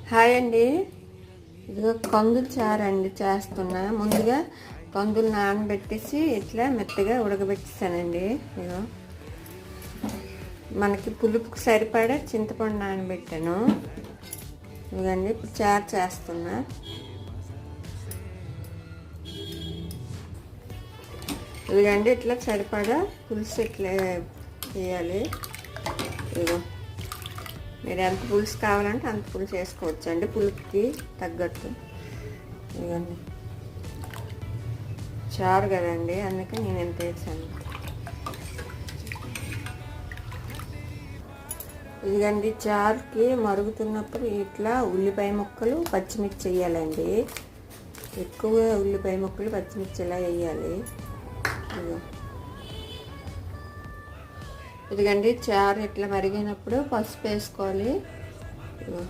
Hi అండి. ఇదిగో కందులు చారు అండి చేస్తున్నా. ముందుగా కందులు నానబెట్టేసి ఇట్లా మెత్తగా ఉడకబెట్టేసానండి. ఇదిగో మనకి పులుపుకి సరిపడా చింతపండు నానబెట్టాను. ఇదిగండి ఇప్పుడు చారు చేస్తున్నా. ఇదిగండి ఇట్లా సరిపడా పులుసు ఇట్లా వేయాలి. ఇదిగో మీరు ఎంత పులుసు కావాలంటే అంత పులుసు వేసుకోవచ్చు అండి, పులుపుకి తగ్గట్టు. ఇవన్నీ చారు కదండి, అందుకే నేను ఎంత వేసాను. ఇదిగండి చారుకి మరుగుతున్నప్పుడు ఇట్లా ఉల్లిపాయ ముక్కలు పచ్చిమిర్చి వేయాలండి. ఎక్కువ ఉల్లిపాయ ముక్కలు పచ్చిమిర్చి ఇలా వేయాలి. ఇదిగండి చారు ఇట్లా మరిగినప్పుడు పసుపు వేసుకోవాలి.